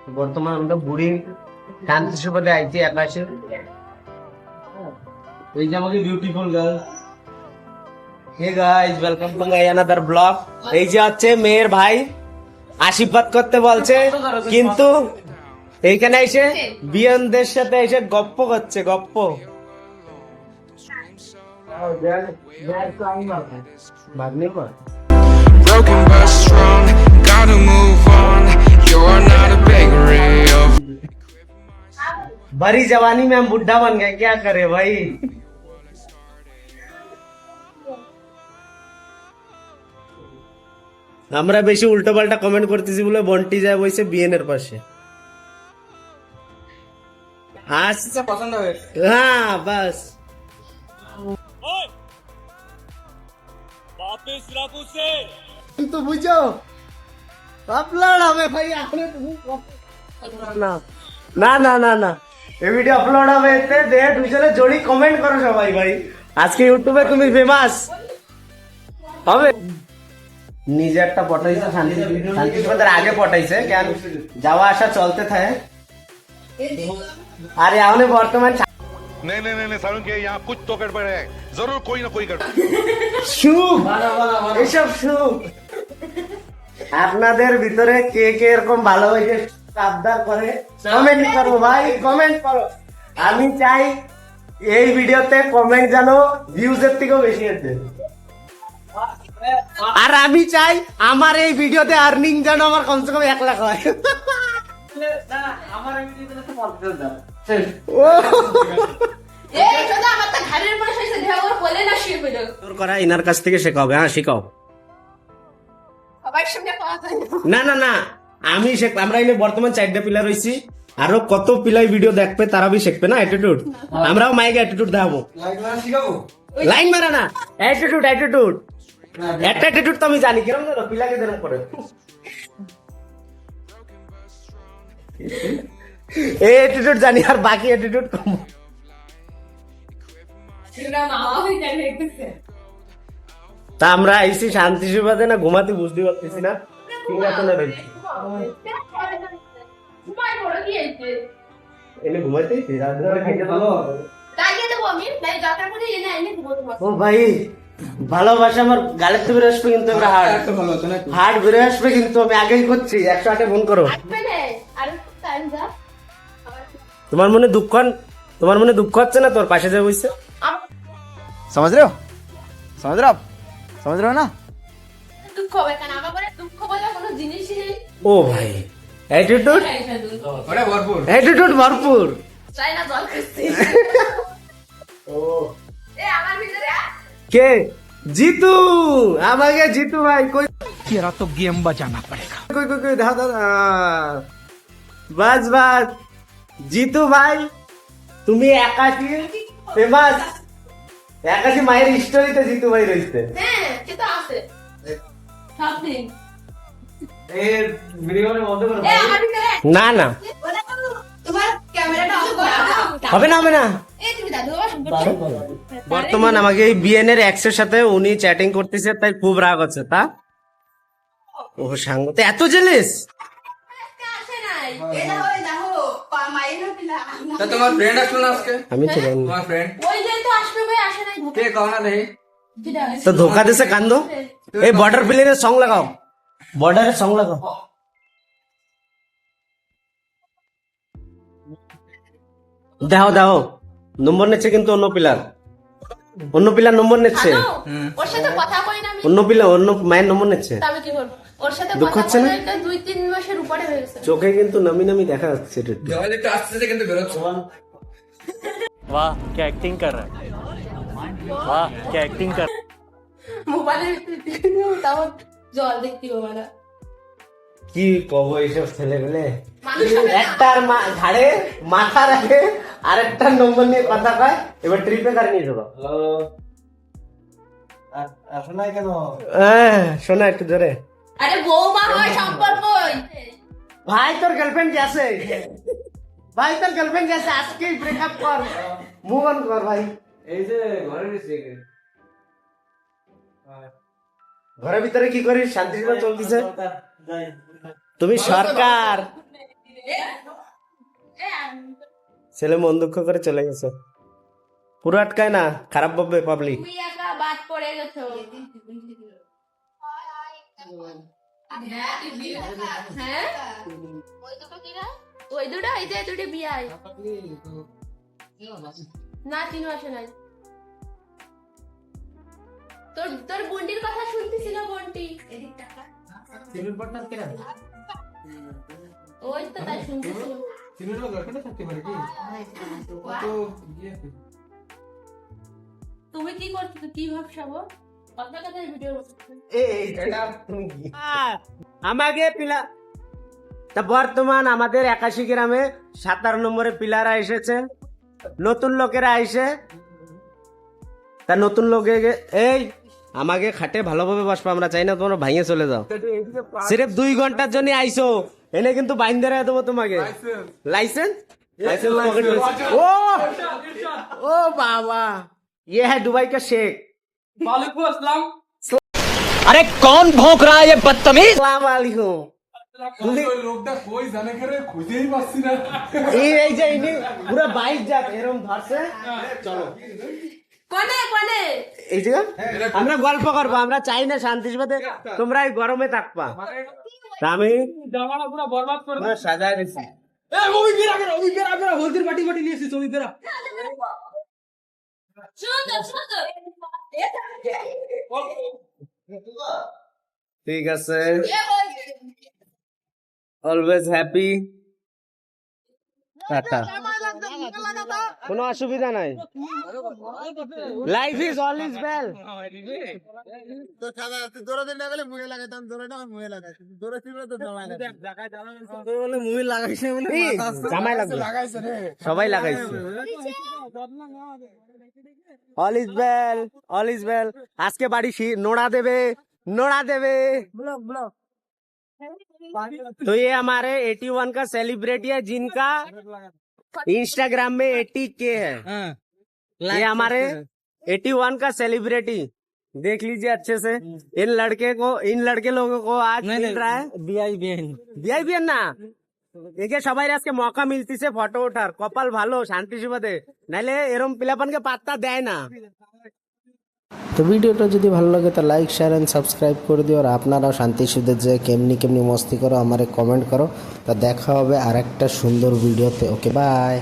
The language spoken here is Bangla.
বর্তমান আমরা বুড়ি শান্তি সুবাদে আইছি আকাশে। এই যে আমাকে beautiful girl. Hey guys, welcome to my another blog. এই যে হচ্ছে মেয়ের ভাই আশীর্বাদ করতে বলছে, কিন্তু এইখানে এসে বিয়নদের সাথে এসে গপ্প করছে, গপ্প। Broken but strong, gotta move on. You're not a bakery of भरी जवानी में हम बुढ़ा बन गए, क्या करे भाई। আমরা বেশি উল্টো পাল্টা কমেন্ট করতেছি বলে বন্টি যায় বইছে বিএনের পাশে। আচ্ছা পছন্দ হবে, হ্যাঁ বাস। কিন্তু বুঝো আপলোড হবে ভাই, না না না না না, এই ভিডিও আপলোড হবে এতে দে দুজনে জোড়ি কমেন্ট করো সবাই ভাই, আজকে ইউটিউবে তুমি ফেমাস হবে। নিজে একটা পটাইছে শান্তি সুবাদের আগে পটাইছে, কেন যাওয়া আসা চলতে থাকে। আরে আমানে বর্তমান नहीं नहीं नहीं सारुण के यहाँ कुछ तो गड़बड़ है, जरूर कोई ना कोई गड़बड़। সুখ, এসব সুখ আপনাদের ভিতরে কে কে এরকম ভালোবাসে আবদার করে কমেন্ট করো ভাই, কমেন্ট করো। আমি চাই এই ভিডিওতে কমেন্ট যেন ভিউজের থেকেও বেশি আসে, আর আমি চাই আমার এই ভিডিওতে আর্নিং যেন আমার কমসে কম 1 লাখ হয়। তোর করা ইনার কাছ থেকে শেখাবে, হ্যাঁ শিখাও। না না না, আমি আমরা এনে বর্তমান 4টা পিলার হইছি, আরো কত পিলাই ভিডিও দেখবে তারা বি শিখবে না অ্যাটিটিউড। আমরাও মাইকে অ্যাটিটিউড দেখাবো, লাইন মারা না, অ্যাটিটিউড অ্যাটিটিউড একটা অ্যাটিটিউড তো আমি জানি কিরকম জানো, পিলাকে যেরকম করে এই অ্যাটিটিউড জানি, আর বাকি অ্যাটিটিউড কম। তা আমরা আইসি শান্তি সুবাদে না ঘুমাতে, বুঝতে পারতেছি না সিংহাসনে রয়েছি। এনে ঘুমাইতেই ও ভাই, ভালোবাসা আমার গালের তো বেরো আসবে, কিন্তু আমরা হার্ট বেরো আসবে, কিন্তু আমি আগেই করছি। 108-এ ফোন করো। তোমার মনে দুঃখ, তোমার মনে দুঃখ হচ্ছে না তোর পাশে যে বসছে? समझ रहे हो समझ रहे हो आप समझ रहे हो ना দুঃখ হবে কেন? আমার করে দুঃখ বলে কোনো জিনিসই নেই। ও ভাই, অ্যাটিটিউড बड़ा भरपूर অ্যাটিটিউড ভরপুর। চাই না জল খাচ্ছি। ও এ আমার ভিতরে কে? জিতু, আমাকে জিতু ভাই কই तेरा तो गेम बजाना पड़ेगा কই কই কই দাও দাও, বাস বাস। জিতু ভাই তুমি একাশি ফেমাস, একাশি মায়ের স্টোরিতে জিতু ভাই রয়েছে। হ্যাঁ সেটা আছে সামথিং। এর ভিডিওর মধ্যে এ আমার ভিতরে না না তোমার ক্যামেরাটা অফ করো। হবে না, হবে না। এই তুমি দাদু বাবা সম্পর্কে বর্তমান আমাকে এই বিএনএর এক্সের সাথে উনি চ্যাটিং করতেছে, তাই খুব রাগ হচ্ছে। তা ও সাঙ্গ তো এত জেলিস। আসে নাই। এটা ওই দেখো মাইনো পিলা। तो तुम्हारा फ्रेंड আসলো না আজকে আমি তো জানি না। তোমার ফ্রেন্ড ওই যে তো আসবে ভাই, আসে নাই। কে কও না দেখি তো ধোকা দিছে কান্দো। এই বর্ডার প্লেনের সং লাগাও, বর্ডারের সং লাগাও। দাও দাও, নম্বর নিচ্ছে কিন্তু অন্য পিলার, অন্য পিলার নম্বর নিচ্ছে, জানো, ওর সাথে কথা কই না আমি। অন্য পিলার অন্য মায়ের নম্বর নিচ্ছে। তা আমি কি করব? ওর সাথে দুঃখ কথা হচ্ছে না? বলতে 2-3 মাসের উপরে হয়ে গেছে। চোখে কিন্তু নামি নামি দেখা যাচ্ছে এটা একটু। জল একটু আসতেছে কিন্তু বেরোচ্ছে वाह क्या एक्टिंग कर रहा है, वाह क्या एक्टिंग कर মোবাইলের ভিতরে তাও জল দেখতে পাবো না। কি কব এইসব ছেলে পেলে, মানুষ হবে না। একটার ঘাড়ে মাথা রাখে, আরেকটার নম্বর নিয়ে কথা কয়। এবার ট্রিপে গাড়ি নিয়ে যাবো। শোনাই কেন? শোনা একটু জোরে। আরে বৌমা হয় সম্পর্ক। ভাই তোর গার্লফ্রেন্ড গেছে, ভাই তোর গার্লফ্রেন্ড গেছে, আজকেই ব্রেকআপ কর, মুভ অন কর ভাই। এই যে ঘরের ভিতরে কি করিস? শান্তি চলতেছে। তুমি সরকার ছেলে মন দুঃখ করে চলে গেছে, পুরো আটকায় না, খারাপ ভাববে পাবলিক। তুমি একা বাদ পড়ে গেছো। হ্যাঁ ওই দুটো এই যে দুটো বিয়াই না, তিনও আসে নাই। তোর তোর বন্টির কথা শুনতেছিল, বন্টি ওই তো তাই শুনতেছিল। তুমি কি করছো, কি ভাবছো? কথা কথা ভিডিও আমাকে পিলা তা বর্তমান আমাদের 81 গ্রামে 17 নম্বরে পিলারা এসেছে, নতুন লোকেরা আইসে। তা নতুন লোকে এই আমাকে খাটে ভালোভাবে বসবো, আমরা চাই না তোমরা ভাঙে চলে যাও। সিরেফ 2 ঘন্টার জন্য আইসো, এনে কিন্তু বাইন ধরে দেবো তোমাকে। লাইসেন্স ও ও বাবা, ये है दुबई का शेख। अरे कौन भौंक रहा है ये बदतमीज? আসসালামু আলাইকুম। এই যে ইনি পুরো বাইক যাক এরকম ধরছে, চলো কোনে কোনে এই যে আমরা গল্প করবো, আমরা চাই না শান্তি সাথে তোমরা এই গরমে থাকবা। তা আমি পুরো সাজায় দিছি। সুন্দর সুন্দর ঠিক আছে, অলওয়েজ হ্যাপি, টাটা, কোনো অসুবিধা নাই, life is all is well. জামাই লাগবে, সবাই লাগাইছে। All is well, all is well. আজকে বাড়ি নোড়া দেবে, নোড়া देवे। तो ये हमारे 81 का सेलिब्रिटी है, जिनका इंस्टाग्राम में 80K है। ये हमारे 81 का सेलिब्रिटी, देख लीजिए अच्छे से। इन लड़के लोगों को आज मिल रहा है বিআইবিএন না, একে সবাই আজকে মौका মিলতিছে ফটো ওঠার। কপাল ভালো, শান্তি সুবাদে, নাইলে এরম পিলাপানকে পাত্তা দেয় না। তো ভিডিওটা যদি ভালো লাগে তো লাইক শেয়ার এন্ড সাবস্ক্রাইব করে দিও। আর আপনারাও শান্তি সুদে যে কেমনি মস্তি করো আমারে কমেন্ট করো। তো দেখা হবে আরেকটা সুন্দর ভিডিওতে। Okay bye.